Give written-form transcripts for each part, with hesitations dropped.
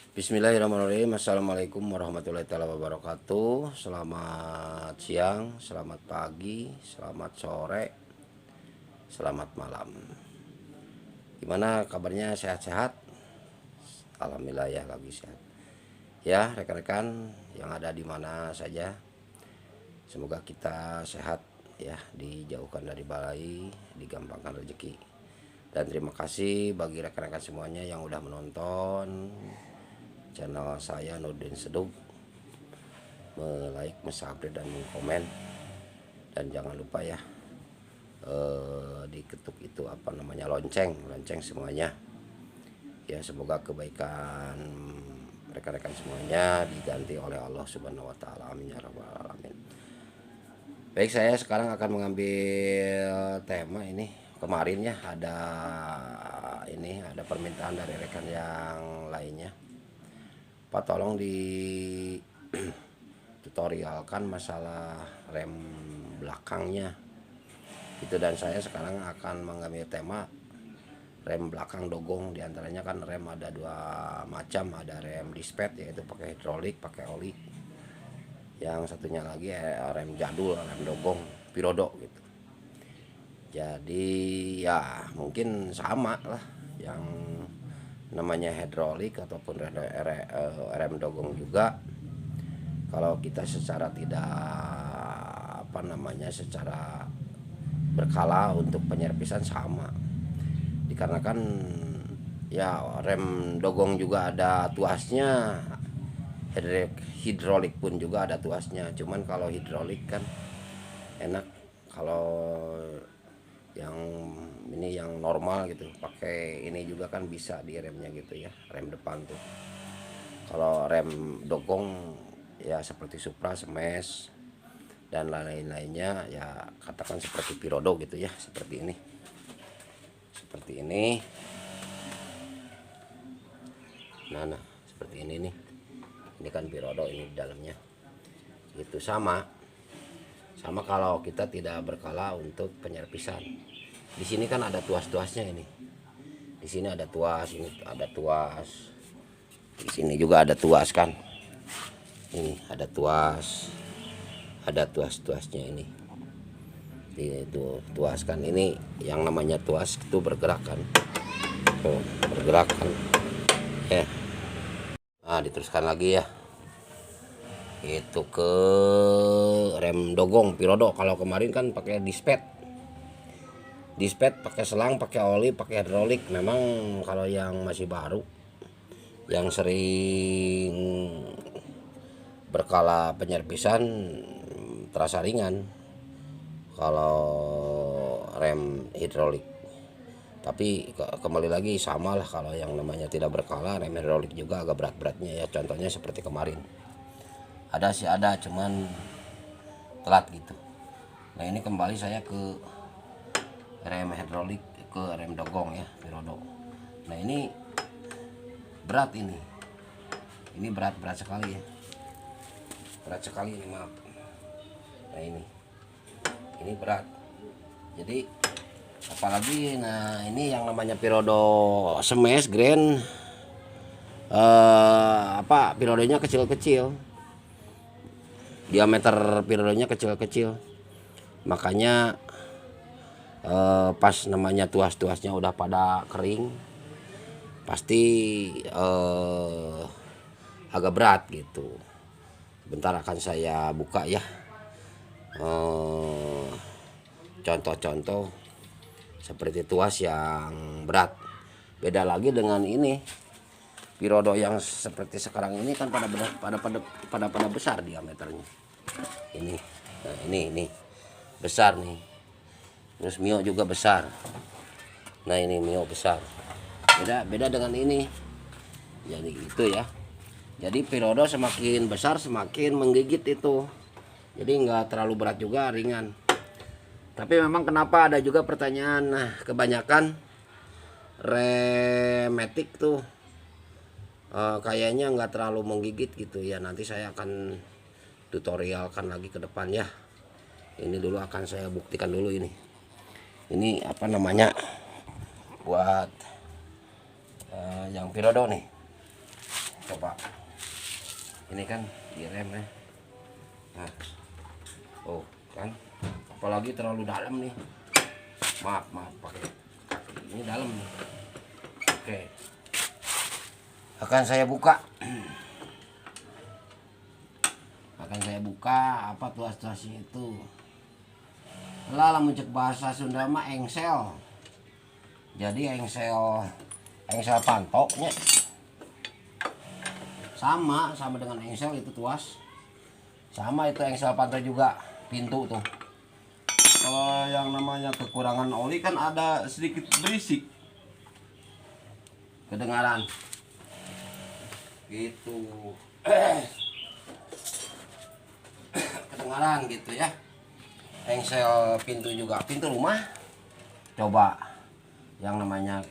Bismillahirrahmanirrahim. Assalamualaikum warahmatullahi wabarakatuh. Selamat siang, selamat pagi, selamat sore, selamat malam. Gimana kabarnya, sehat-sehat? Alhamdulillah ya, lagi sehat. Ya rekan-rekan yang ada di mana saja, semoga kita sehat ya, dijauhkan dari balai, digampangkan rezeki. Dan terima kasih bagi rekan-rekan semuanya yang udah menonton channel saya Nurdin Seduh, like, subscribe dan komen. Dan jangan lupa ya diketuk itu lonceng semuanya ya. Semoga kebaikan rekan-rekan semuanya diganti oleh Allah Subhanahu wa taala. Amin ya rabbal alamin. Baik, saya sekarang akan mengambil tema ini. Kemarin ya ada permintaan dari rekan yang lainnya, Pak tolong di tutorialkan masalah rem belakangnya gitu. Dan saya sekarang akan mengambil tema rem belakang dogong. Diantaranya kan rem ada dua macam, ada rem dispet yaitu pakai hidrolik, pakai oli. Yang satunya lagi rem jadul, rem dogong pirodo gitu. Jadi ya mungkin sama lah, yang namanya hidrolik ataupun rem dogong juga. Kalau kita secara tidak secara berkala untuk penyerpisan sama, dikarenakan ya rem dogong juga ada tuasnya, hidrolik pun juga ada tuasnya. Cuman kalau hidrolik kan enak, kalau yang ini yang normal gitu, pakai ini juga kan bisa di remnya gitu ya, rem depan tuh. Kalau rem dogong ya seperti Supra, Smash dan lain-lainnya ya, katakan seperti Pirodo gitu ya, seperti ini. Nah seperti ini nih. Ini kan Pirodo ini di dalamnya. Itu sama kalau kita tidak berkala untuk penyerpisan. Di sini kan ada tuas-tuasnya ini. Di sini ada tuas, ini ada tuas. Di sini juga ada tuas kan. Ini ada tuas. Ada tuas-tuasnya ini. Itu tuas kan, ini yang namanya tuas itu bergerak kan. Tuh, bergerak kan. Ya. Nah, diteruskan lagi ya. Itu ke rem dogong Pirodo. Kalau kemarin kan pakai dispet pakai selang, pakai oli, pakai hidrolik. Memang kalau yang masih baru, yang sering berkala penyerpisan, terasa ringan kalau rem hidrolik. Tapi kembali lagi sama lah, kalau yang namanya tidak berkala, rem hidrolik juga agak berat-beratnya ya. Contohnya seperti kemarin ada cuman telat gitu. Nah ini kembali saya ke rem hidrolik, ke rem dogong ya, Pirodo. Nah ini berat, ini berat sekali ya, berat sekali ini, maaf. Nah ini berat. Jadi apalagi nah ini yang namanya Pirodo Smash Grand, Pirodonya kecil-kecil, diameter Pirodonya kecil-kecil, makanya pas namanya tuas-tuasnya udah pada kering, pasti agak berat gitu. Bentar akan saya buka ya contoh-contoh seperti tuas yang berat. Beda lagi dengan ini Pirodo yang seperti sekarang ini kan pada besar diameternya. Ini, nah ini besar nih. Terus Mio juga besar. Nah ini Mio besar. Beda dengan ini. Jadi itu ya. Jadi Pirodo semakin besar semakin menggigit itu. Jadi nggak terlalu berat juga, ringan. Tapi memang kenapa ada juga pertanyaan, nah kebanyakan rem matic tuh kayaknya nggak terlalu menggigit gitu ya. Nanti saya akan tutorialkan lagi ke depan ya. Ini dulu akan saya buktikan dulu ini. Ini buat yang Pirodo nih. coba ini kan direm ya. Nah, oh kan, apalagi terlalu dalam nih, maaf pakai kaki ini dalam nih. Oke, akan saya buka apa tuas-tuasnya itu. Lah mencek bahasa Sunda mah engsel. Jadi engsel pantoknya sama dengan engsel itu tuas. Sama itu engsel pantok juga pintu tuh. Kalau yang namanya kekurangan oli kan ada sedikit berisik. Kedengaran. Gitu. Kedengaran gitu ya. Engsel pintu juga, pintu rumah. Coba yang namanya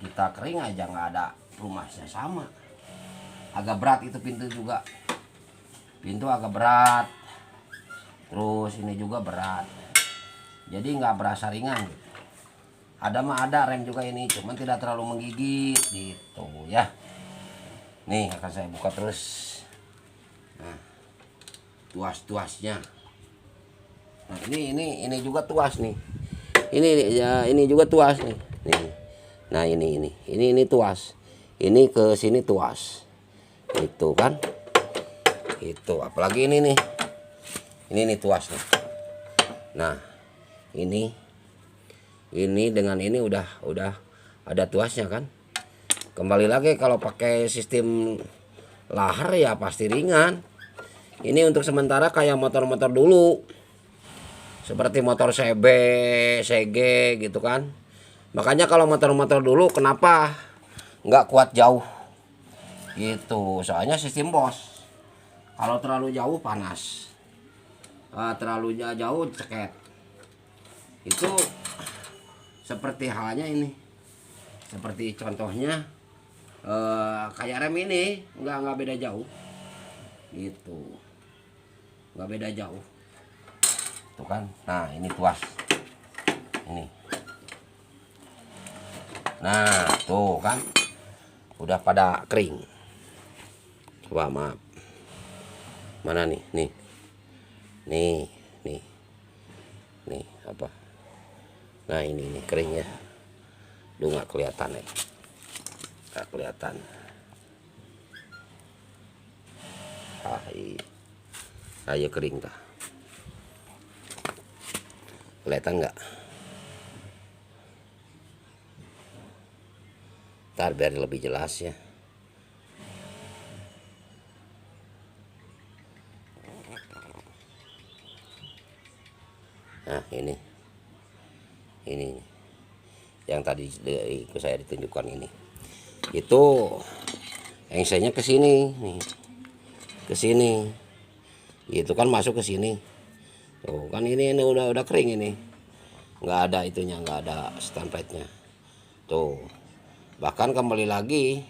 kita kering aja nggak ada rumahnya sama. Agak berat itu pintu juga. Pintu agak berat. Terus ini juga berat. Jadi nggak berasa ringan gitu. Ada rem juga ini, cuman tidak terlalu menggigit gitu ya. Nih akan saya buka terus. Nah, tuas-tuasnya. Nah, ini juga tuas nih. Ini juga tuas nih. Nih. Nah, ini tuas. Ini ke sini tuas. Itu kan. Itu apalagi ini nih. Ini nih tuas nih. Nah, ini dengan ini udah ada tuasnya kan. Kembali lagi kalau pakai sistem lahar ya pasti ringan. Ini untuk sementara kayak motor-motor dulu. Seperti motor CB, CG gitu kan. Makanya kalau motor-motor dulu kenapa nggak kuat jauh gitu. Soalnya sistem bos. Kalau terlalu jauh panas. Terlalu jauh ceket. Itu seperti halnya ini. Seperti contohnya kayak rem ini nggak beda jauh. Gitu. Nggak beda jauh. Tuh kan. Nah, ini tuas. Ini. Nah, tuh kan. Udah pada kering. Coba maaf. Mana nih? Nih. Nih apa? Nah, ini kering ya. Lu nggak kelihatan ya. Nggak kelihatan. Ayo kering dah. Kelihatan nggak? Ntar biar lebih jelas ya. Nah, ini yang tadi saya ditunjukkan ini. Itu engselnya ke sini nih. Ke sini. Itu kan masuk ke sini. Tuh kan ini udah kering ini. Nggak ada itunya, nggak ada stempletnya. Tuh. Bahkan kembali lagi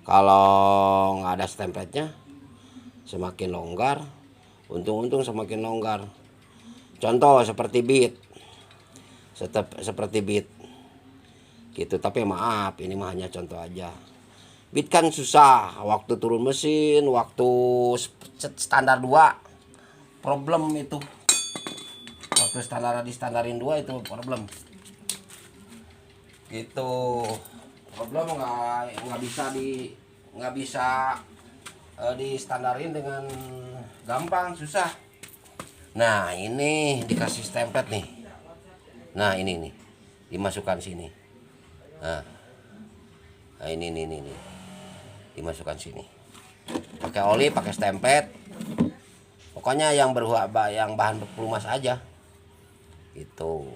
kalau nggak ada stempletnya semakin longgar. Untung-untung semakin longgar. Contoh seperti beat. Seperti beat. Gitu, tapi maaf ini mah hanya contoh aja. Beat kan susah, waktu turun mesin, waktu standar 2 problem itu. Waktu distandarin 2 itu problem. Gitu. Problem nggak bisa distandarin dengan gampang, susah. Nah, ini dikasih stemplet nih. Nah, ini nih. Dimasukkan sini. Nah, ini. Dimasukkan sini. Pakai oli, pakai stemplet. Pokoknya yang bahan pelumas aja. Itu.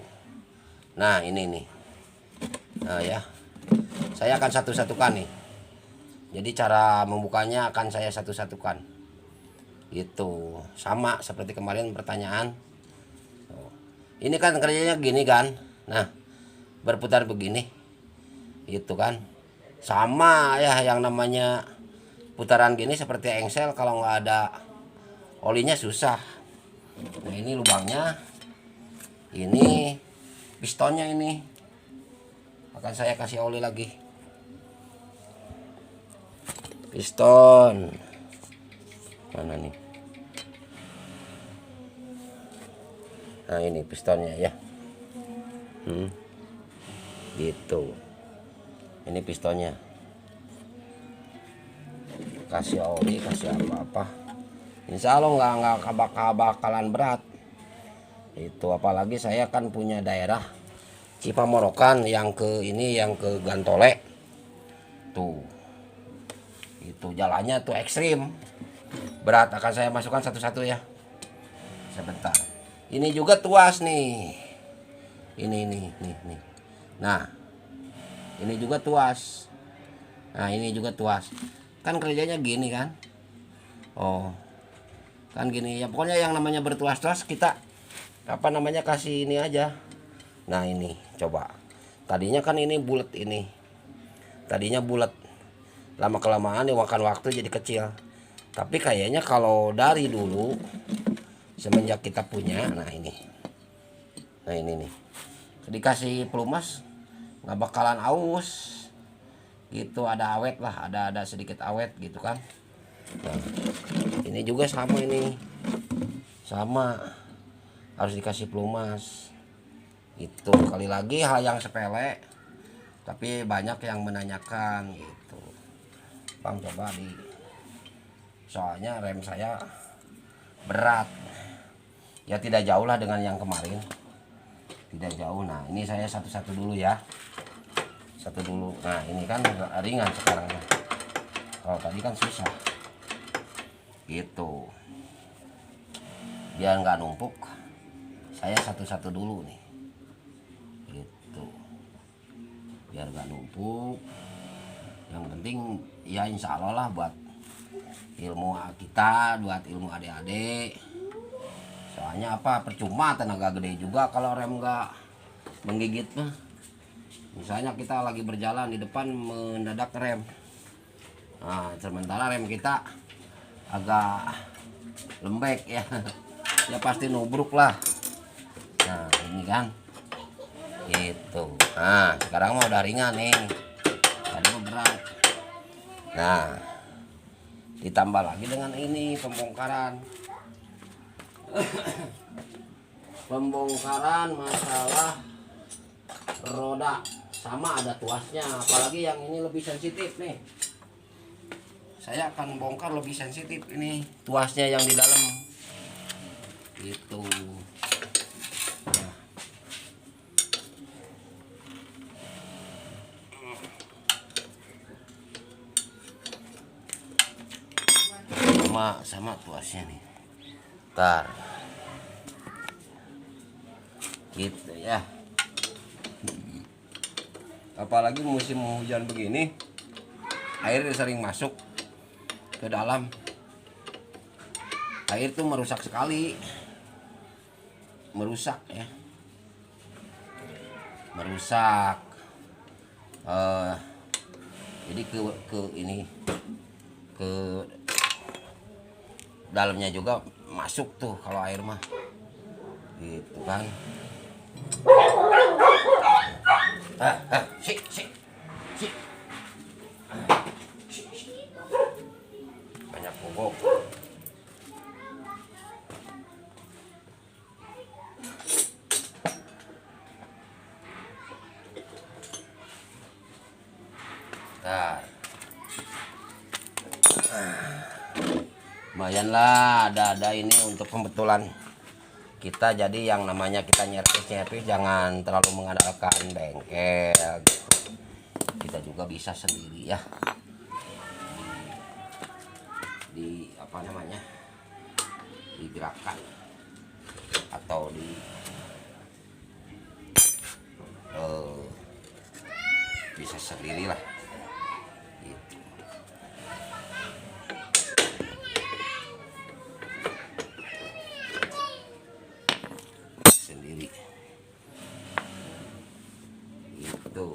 Nah, ini nih. Nah, ya. Saya akan satu-satukan nih. Jadi cara membukanya akan saya satu-satukan. Gitu. Sama seperti kemarin pertanyaan. Ini kan kerjanya gini kan. Nah, berputar begini. Itu kan. Sama ya yang namanya putaran gini seperti engsel, kalau nggak ada olinya susah. Nah, ini lubangnya. Ini pistonnya ini. Akan saya kasih oli lagi. piston mana nih? Nah ini pistonnya ya. Gitu. Ini pistonnya. Kasih oli, kasih apa-apa. Insya Allah nggak bakalan berat. Itu apalagi saya kan punya daerah Cipamorokan yang ke ini yang ke Gantole. Tuh. Itu jalannya tuh ekstrim. Berat, akan saya masukkan satu-satu ya. Sebentar. Ini juga tuas nih. Ini nih. Nah, ini juga tuas. Nah, ini juga tuas. Kan kerjanya gini kan? Oh, kan gini ya. Pokoknya yang namanya bertuas-tuas kita apa namanya kasih ini aja. Nah ini coba. Tadinya kan ini bulat ini. Tadinya bulat. Lama kelamaan dimakan waktu jadi kecil. Tapi kayaknya kalau dari dulu semenjak kita punya, nah ini nih, dikasih pelumas nggak bakalan aus gitu, ada awet lah, ada sedikit awet gitu kan. Nah ini juga sama, ini sama harus dikasih pelumas. Itu kali lagi hal yang sepele tapi banyak yang menanyakan gitu. Bang coba soalnya rem saya berat ya, tidak jauh lah dengan yang kemarin, tidak jauh. Nah ini saya satu-satu dulu ya, satu dulu. Nah ini kan ringan sekarang, kalau tadi kan susah gitu. Biar nggak numpuk saya satu-satu dulu nih gitu, biar nggak numpuk. Yang penting ya insya Allah lah buat ilmu kita, buat ilmu adik-adik. Soalnya apa, percuma tenaga gede juga kalau rem nggak menggigit mah. Misalnya kita lagi berjalan di depan mendadak rem, nah sementara rem kita agak lembek ya, ya pasti nubruk lah. Nah ini kan gitu. Nah sekarang mau udah ringan nih, tadi mau berat. Nah ditambah lagi dengan ini pembongkaran pembongkaran masalah roda, sama ada tuasnya. Apalagi yang ini lebih sensitif nih, saya akan bongkar lebih sensitif ini tuasnya yang di dalam gitu. Sama tuasnya nih, ntar gitu ya. Apalagi musim hujan begini, air sering masuk ke dalam. Air tuh merusak sekali, merusak ya, merusak. Jadi ke ini ke dalamnya juga masuk tuh kalau air mah gitu kan. Si. Banyak bobok. Lumayan lah ada ini untuk pembetulan kita. Jadi yang namanya kita nyervis jangan terlalu mengandalkan bengkel gitu. Kita juga bisa sendiri ya, di apa namanya, digerakkan atau bisa sendiri lah gitu. Sendiri gitu.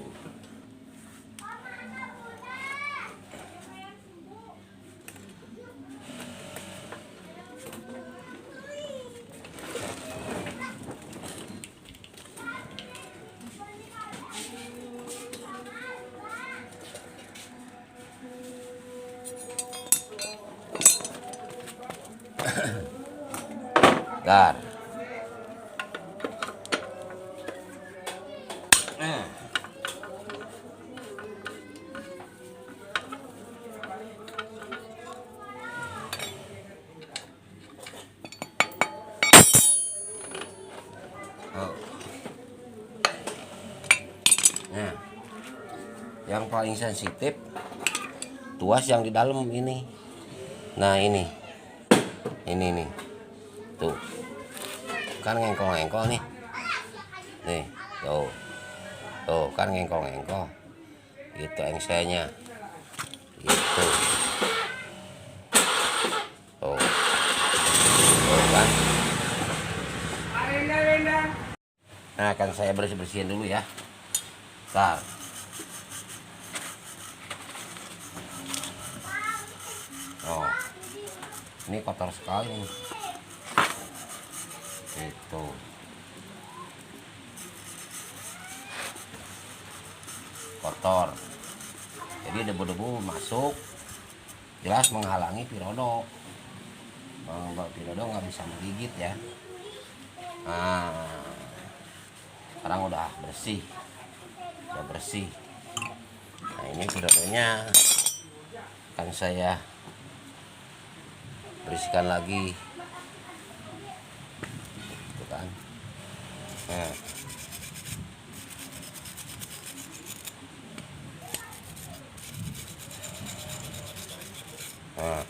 Dar. Oh. Nah, yang paling sensitif tuas yang di dalam ini. Nah ini nih, tuh kan ngengkol-ngengkol nih, tuh kan ngengkol-ngengkol, gitu engselnya, gitu, tuh kan. Nah akan saya bersihin dulu ya. Bentar. Oh, ini kotor sekali nih. Itu kotor, jadi debu-debu masuk, jelas menghalangi Pirodo. Bang Pirodo nggak bisa menggigit ya. Nah, sekarang udah bersih. Nah ini Pirodonya akan saya bersihkan lagi, tuh kan. Nah. Nah.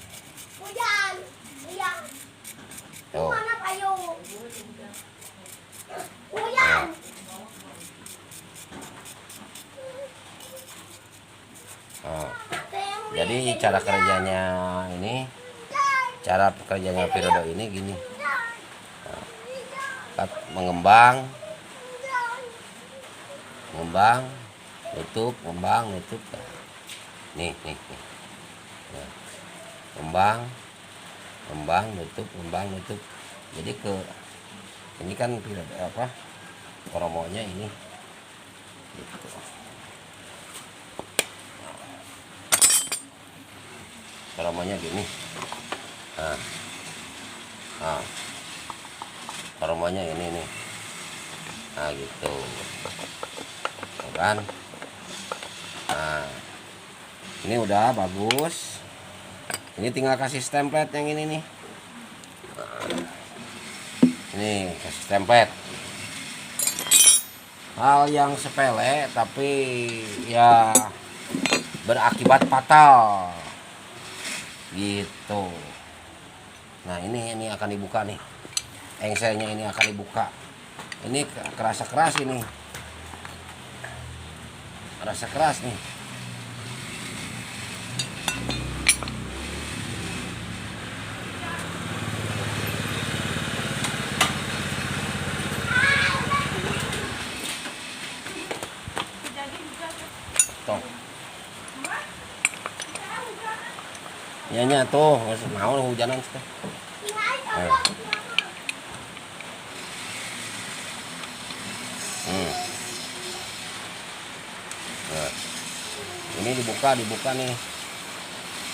Tuh. Nah. Nah. Jadi cara kerjanya Pirodo ini gini. Nah, mengembang, nutup, nih. Nah, ngembang, nutup. Jadi ini kan koromonya ini, gitu. Koromonya gini. Nah, koromonya ini nih. Nah gitu, tuh kan. Nah ini udah bagus. Ini tinggal kasih template yang ini nih. Ini kasih template. Hal yang sepele tapi ya berakibat fatal. Gitu. Nah ini akan dibuka nih. Engselnya ini akan dibuka. Ini kerasa keras ini. Kerasa keras nih. Iya tuh, mau hujanan tuh. Nah, ini dibuka nih,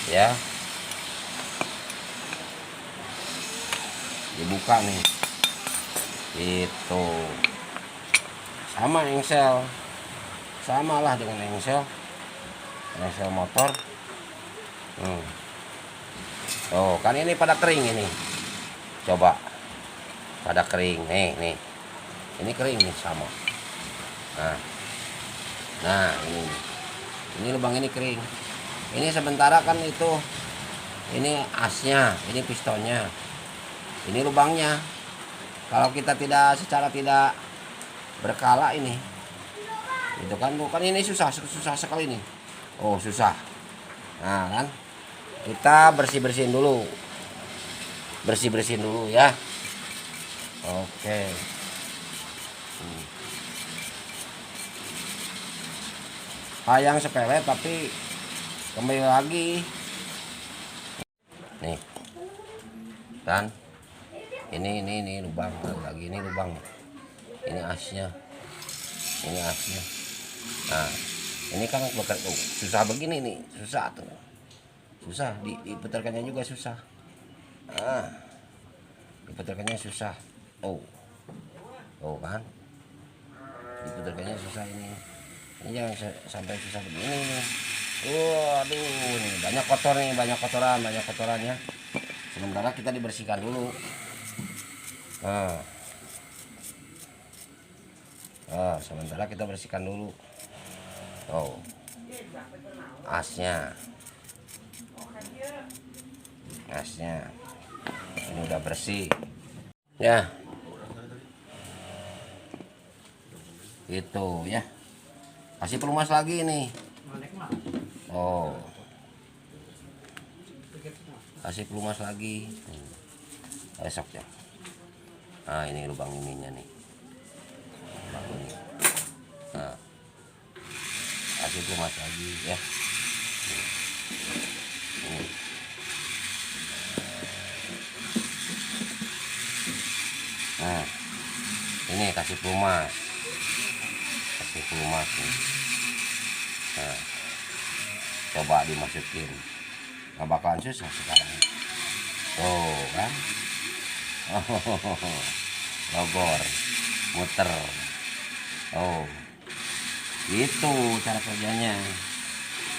ya. Dibuka nih, itu sama engsel, samalah dengan engsel motor. Oh kan ini pada kering ini, coba pada kering nih, ini kering nih sama. Nah ini lubang ini kering. Ini sementara kan itu, ini asnya, ini pistonnya, ini lubangnya. Kalau kita secara tidak berkala ini, itu kan bukan, ini susah sekali nih. Oh susah. Nah kan kita bersihin dulu ya. Oke. Hal yang sepele tapi kembali lagi nih kan, ini lubang lagi, ini lubang, ini asnya. Nah ini kan susah begini nih, susah diputarkannya juga susah. diputarkannya susah. Oh kan, diputarkannya susah ini jangan sampai susah begini nih. Aduh, nih banyak kotor nih, banyak kotorannya. Sementara kita dibersihkan dulu. Sementara kita bersihkan dulu. Asnya ini udah bersih ya, itu ya. Kasih pelumas lagi nih. Kasih pelumas lagi. Besok ya. Nah, ini lubang ininya nih. Lubang ini. Nah, kasih pelumas lagi ya. Ini. Nah, ini kasih pelumas nih. Nah, coba dimasukin, nggak bakalan susah sekarang. Kan, logor, muter. Itu cara kerjanya.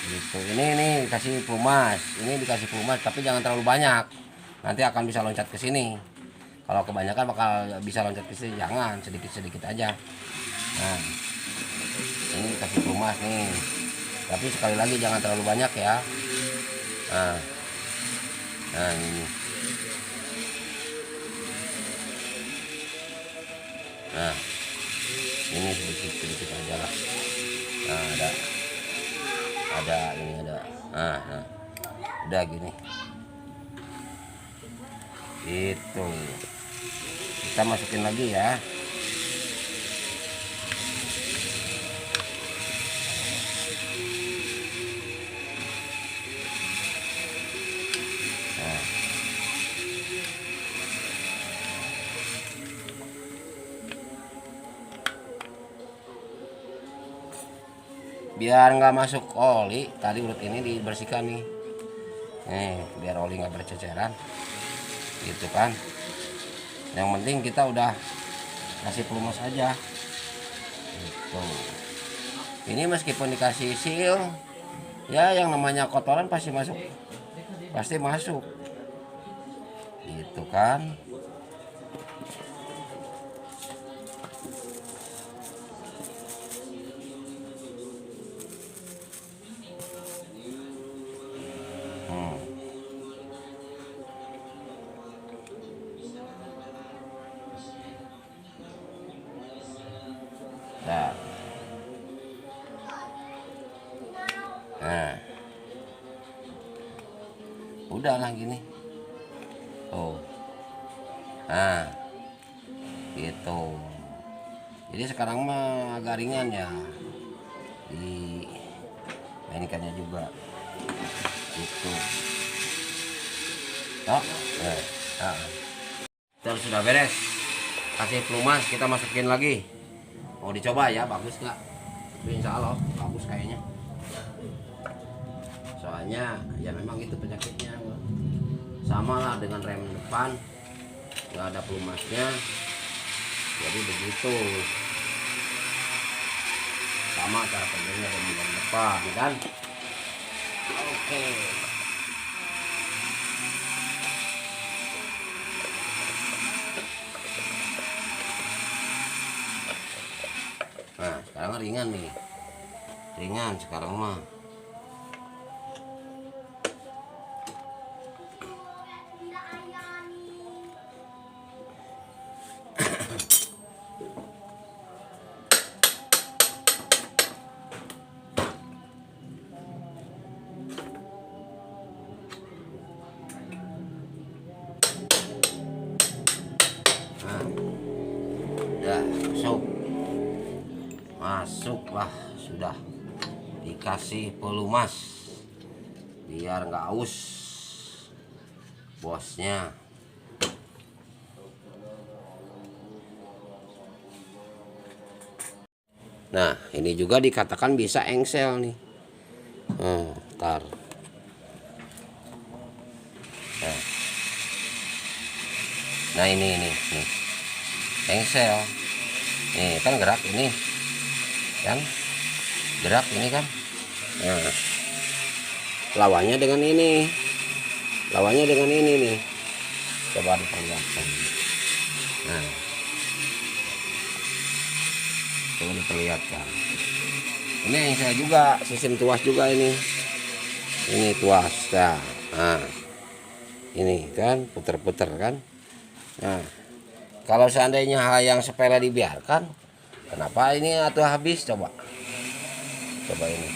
Gitu. Ini kasih pelumas, dikasih pelumas, tapi jangan terlalu banyak. Nanti akan bisa loncat ke sini. Kalau kebanyakan bakal bisa loncat ke sini, jangan, sedikit-sedikit aja. Nah, ini kasih pelumas nih. Tapi sekali lagi jangan terlalu banyak ya. Nah ini. Nah, ini sedikit aja lah. Nah, ada ini ada. Nah, udah gini. Itu. Kita masukin lagi ya. Biar nggak masuk oli, tadi urut ini dibersihkan nih. Biar oli nggak berceceran, gitu kan. Yang penting kita udah kasih pelumas aja. Gitu. Ini meskipun dikasih seal, ya yang namanya kotoran pasti masuk, gitu kan. Nah, udah lah gini. Nah, gitu. Jadi sekarang mah agak ringan ya, dimainkannya juga. Gitu. Terus sudah beres. Kasih pelumas, kita masukin lagi. Mau dicoba ya, bagus nggak? Insya Allah bagus kayaknya. Soalnya ya memang itu penyakitnya, sama lah dengan rem depan, nggak ada pelumasnya, jadi begitu. Sama cara kerjanya dengan rem depan kan. Oke. Nah, sekarang ringan nih, sekarang mah. Masuklah, sudah dikasih pelumas biar nggak aus bosnya. Nah, ini juga dikatakan bisa engsel nih. Ntar. Nah ini nih engsel nih kan gerak ini kan, gerak ini kan. Nah lawannya dengan ini nih, coba diperlihatkan. Nah coba diperlihatkan, ini engsel juga, sistem tuas juga ini tuas. Nah ini kan puter-puter kan. Nah kalau seandainya hal yang sepele dibiarkan, kenapa ini atau habis? Coba ini,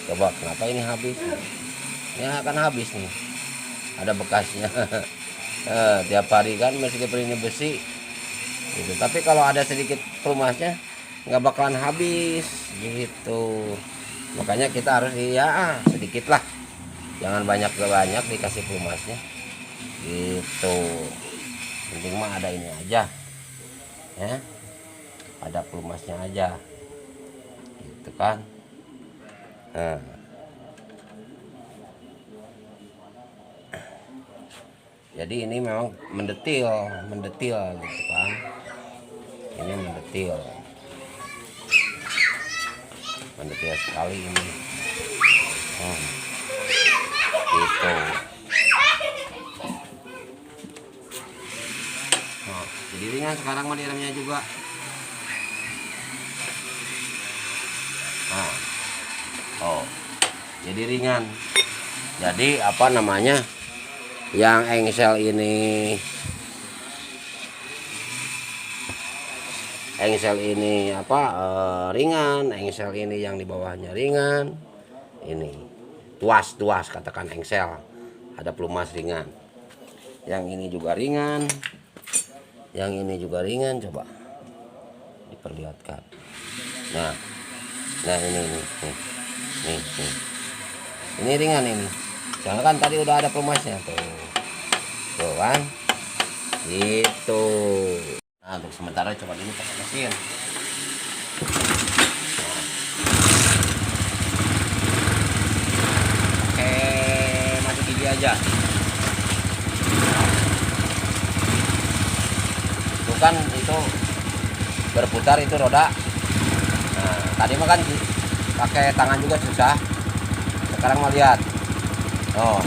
coba kenapa ini habis? Ini akan habis nih, ada bekasnya. Tiap hari kan meskipun ini besi gitu, tapi kalau ada sedikit pelumasnya nggak bakalan habis gitu. Makanya kita harus ya sedikit lah, jangan banyak dikasih pelumasnya gitu. Penting mah ada ini aja ya, ada pelumasnya aja gitu kan. Nah jadi ini memang mendetil gitu kan, ini mendetil sekali ini. Gitu. Jadi ringan sekarang mah remnya juga. Jadi ringan. Jadi apa namanya, yang engsel ini ringan, engsel ini yang di bawahnya ringan. Ini tuas katakan engsel, ada pelumas ringan. Yang ini juga ringan, yang ini juga ringan. Coba diperlihatkan. Nah ini ringan ini, soalnya kan tadi udah ada pelumasnya tuh kan gitu. Nah untuk sementara coba dulu pakai mesin. Pakai mati gigi aja. Itu kan itu berputar itu roda. Nah tadi mah kan pakai tangan juga susah. Sekarang mau lihat. Tuh.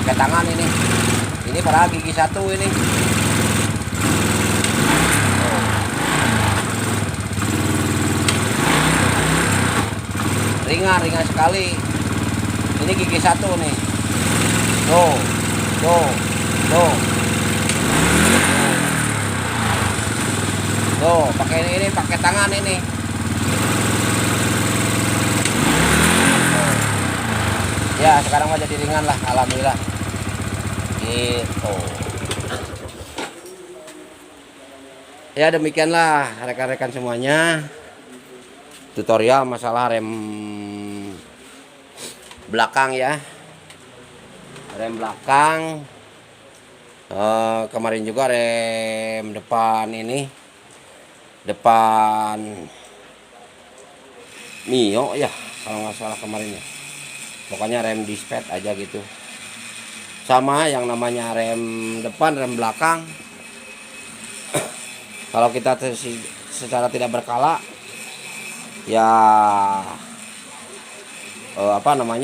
Pakai tangan ini. Ini padahal gigi satu ini. Ringan sekali. Ini gigi satu nih. Tuh. Pakai ini pakai tangan ini. Ya sekarang mah jadi ringan lah, alhamdulillah gitu. Ya demikianlah rekan-rekan semuanya, tutorial masalah rem belakang ya, rem belakang. Kemarin juga rem depan ini, depan Mio ya kalau nggak salah kemarin ya. Pokoknya rem dispet aja gitu. Sama yang namanya rem depan, rem belakang. Kalau kita secara tidak berkala ya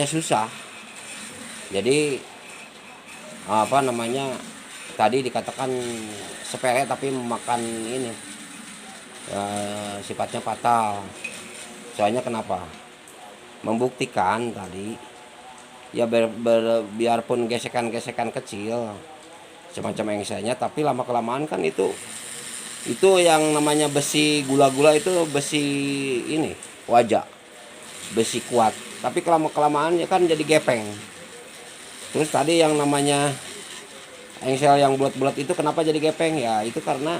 susah. Jadi tadi dikatakan sepele tapi memakan ini sifatnya fatal. Soalnya kenapa? Membuktikan tadi ya biarpun gesekan kecil semacam engselnya, tapi lama kelamaan kan itu yang namanya besi gula-gula itu besi ini wajah besi kuat, tapi kelamaan ya kan jadi gepeng. Terus tadi yang namanya engsel yang bulat-bulat itu kenapa jadi gepeng ya, itu karena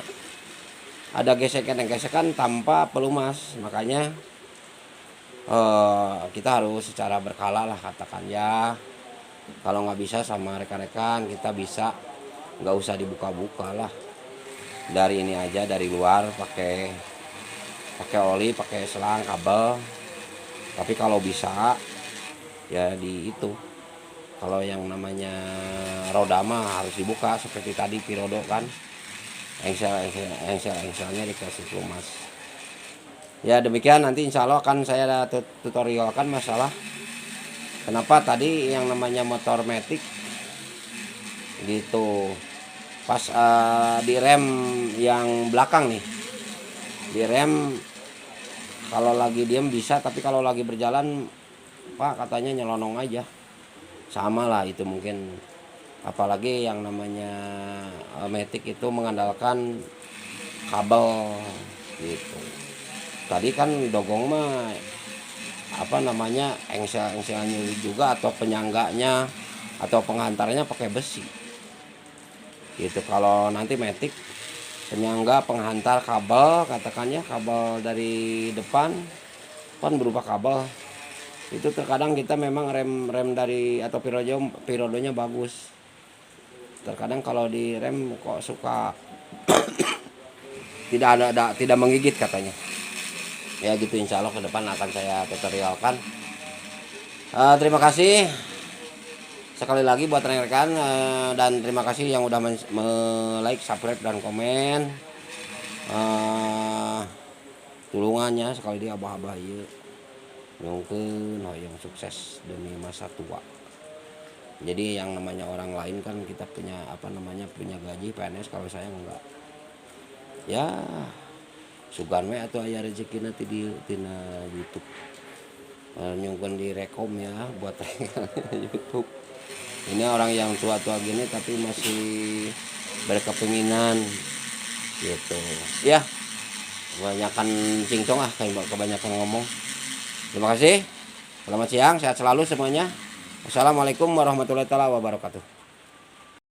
ada gesekan tanpa pelumas. Makanya kita harus secara berkala lah katakan ya. Kalau nggak bisa sama rekan-rekan, kita bisa nggak usah dibuka-buka lah, dari ini aja, dari luar pakai oli, pakai selang kabel. Tapi kalau bisa ya di itu Kalau yang namanya roda mah harus dibuka seperti tadi Pirodo kan, engselnya dikasih pelumas. Ya demikian, nanti insya Allah akan saya tutorialkan masalah kenapa tadi yang namanya motor matic gitu pas di rem yang belakang nih, di rem kalau lagi diem bisa, tapi kalau lagi berjalan Pak katanya nyelonong aja. Sama lah itu mungkin, apalagi yang namanya matic itu mengandalkan kabel gitu. Tadi kan dogong mah apa namanya engselnya juga atau penyangganya atau pengantarnya pakai besi gitu. Kalau nanti matic penyangga penghantar kabel, katakannya kabel dari depan kan berupa kabel itu, terkadang kita memang rem dari atau pirodonya bagus, terkadang kalau di rem kok suka tidak menggigit katanya ya gitu. Insya Allah ke depan akan saya tutorialkan. Terima kasih sekali lagi buat rekan-rekan, dan terima kasih yang udah like, subscribe dan komen. Tulungannya sekali dia abah-abah ieu nyongkeun hoyong sukses demi masa tua. Jadi yang namanya orang lain kan kita punya apa namanya punya gaji PNS, kalau saya enggak. Ya sugan we atuh aya rezekina ti tina YouTube. Nyongkeun di rekom ya buat YouTube. Ini orang yang tua-tua gini tapi masih berkepinginan gitu. Ya, kebanyakan cincong kebanyakan ngomong. Terima kasih. Selamat siang, sehat selalu semuanya. Wassalamualaikum warahmatullahi wabarakatuh.